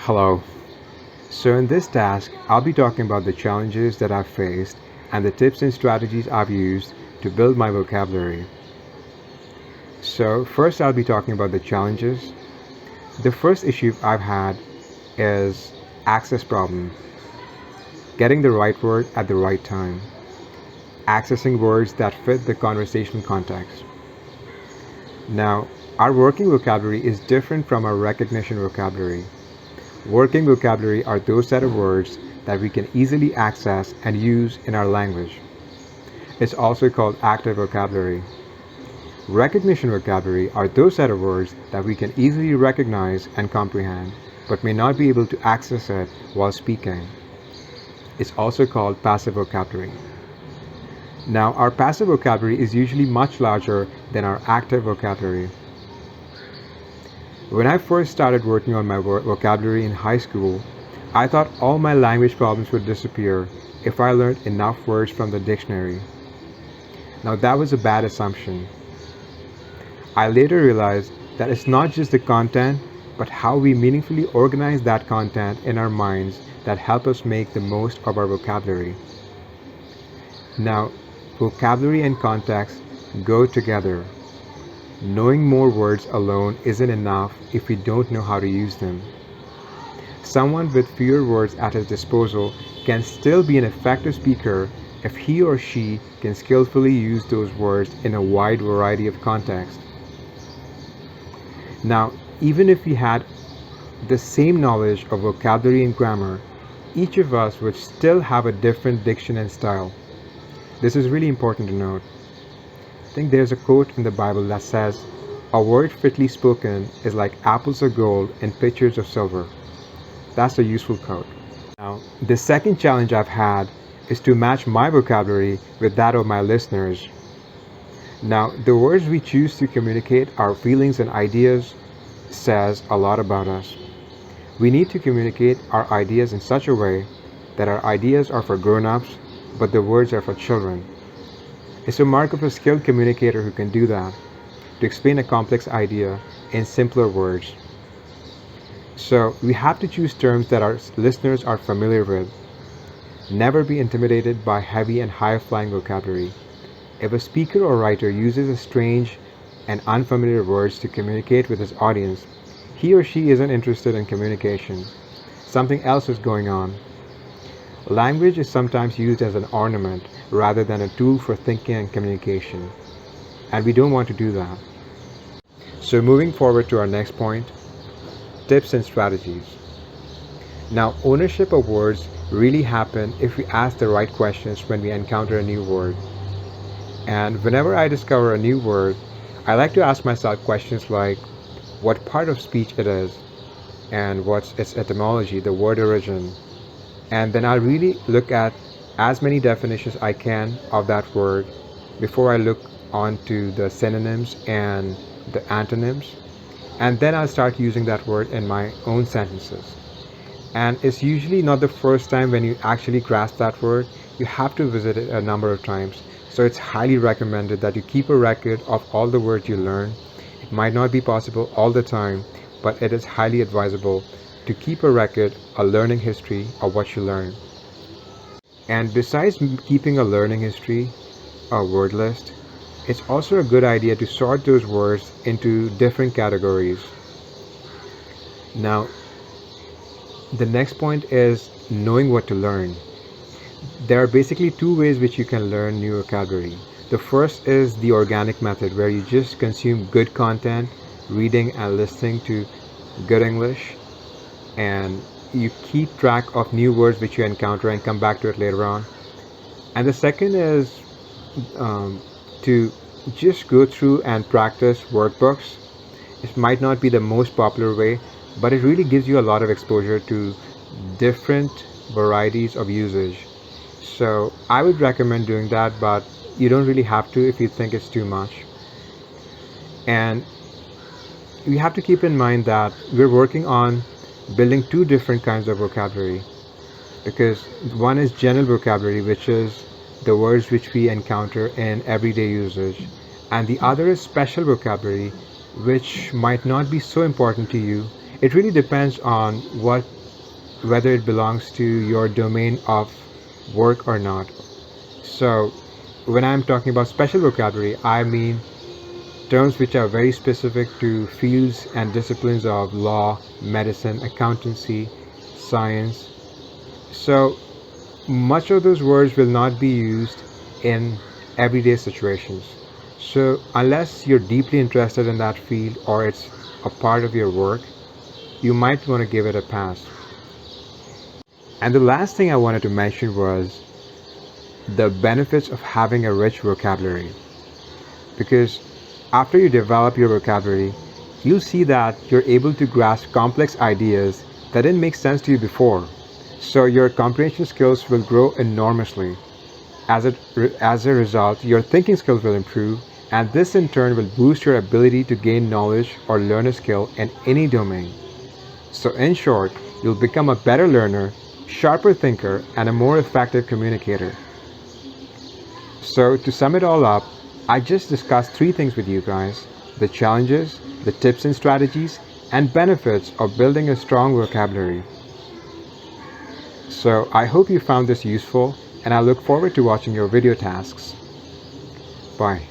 Hello. So, in this task, I'll be talking about the challenges that I've faced and the tips and strategies I've used to build my vocabulary. So, first, I'll be talking about the challenges. The first issue I've had is access problem, getting the right word at the right time, accessing words that fit the conversation context. Now, our working vocabulary is different from our recognition vocabulary. Working vocabulary are those set of words that we can easily access and use in our language. It's also called active vocabulary. Recognition vocabulary are those set of words that we can easily recognize and comprehend, but may not be able to access it while speaking. It's also called passive vocabulary. Now, our passive vocabulary is usually much larger than our active vocabulary. When I first started working on my vocabulary in high school, I thought all my language problems would disappear if I learned enough words from the dictionary. Now, that was a bad assumption. I later realized that it's not just the content, but how we meaningfully organize that content in our minds that help us make the most of our vocabulary. Now, vocabulary and context go together. Knowing more words alone isn't enough if we don't know how to use them. Someone with fewer words at his disposal can still be an effective speaker if he or she can skillfully use those words in a wide variety of contexts. Now, even if we had the same knowledge of vocabulary and grammar, each of us would still have a different diction and style. This is really important to note. I think there's a quote in the Bible that says, "A word fitly spoken is like apples of gold in pitchers of silver." That's a useful quote. Now, the second challenge I've had is to match my vocabulary with that of my listeners. Now, the words we choose to communicate our feelings and ideas says a lot about us. We need to communicate our ideas in such a way that our ideas are for grown-ups, but the words are for children. It's a mark of a skilled communicator who can do that, to explain a complex idea in simpler words. So, we have to choose terms that our listeners are familiar with. Never be intimidated by heavy and high-flying vocabulary. If a speaker or writer uses strange and unfamiliar words to communicate with his audience, he or she isn't interested in communication. Something else is going on. Language is sometimes used as an ornament rather than a tool for thinking and communication, and we don't want to do that. So, moving forward to our next point, tips and strategies. Now, ownership of words really happen if we ask the right questions when we encounter a new word. And whenever I discover a new word, I like to ask myself questions like what part of speech it is, and what's its etymology, the word origin. And then I'll really look at as many definitions I can of that word before I look onto the synonyms and the antonyms. And then I'll start using that word in my own sentences. And it's usually not the first time when you actually grasp that word. You have to visit it a number of times. So it's highly recommended that you keep a record of all the words you learn. It might not be possible all the time, but it is highly advisable to keep a record, a learning history of what you learn. And besides keeping a learning history, a word list, it's also a good idea to sort those words into different categories. Now, the next point is knowing what to learn. There are basically two ways which you can learn new vocabulary. The first is the organic method, where you just consume good content, reading and listening to good English, and you keep track of new words which you encounter and come back to it later on. And the second is to just go through and practice workbooks. It might not be the most popular way, but it really gives you a lot of exposure to different varieties of usage. So I would recommend doing that, but you don't really have to if you think it's too much. And we have to keep in mind that we're working on building two different kinds of vocabulary, because one is general vocabulary, which is the words which we encounter in everyday usage, and the other is special vocabulary, which might not be so important to you It really depends on whether it belongs to your domain of work or not. So when I'm talking about special vocabulary, I mean terms which are very specific to fields and disciplines of law, medicine, accountancy, science. So much of those words will not be used in everyday situations. So unless you're deeply interested in that field or it's a part of your work, you might want to give it a pass. And the last thing I wanted to mention was the benefits of having a rich vocabulary. Because after you develop your vocabulary, you'll see that you're able to grasp complex ideas that didn't make sense to you before. So your comprehension skills will grow enormously. As a result, your thinking skills will improve, and this in turn will boost your ability to gain knowledge or learn a skill in any domain. So in short, you'll become a better learner, sharper thinker, and a more effective communicator. So to sum it all up, I just discussed three things with you guys: the challenges, the tips and strategies, and benefits of building a strong vocabulary. So I hope you found this useful, and I look forward to watching your video tasks. Bye.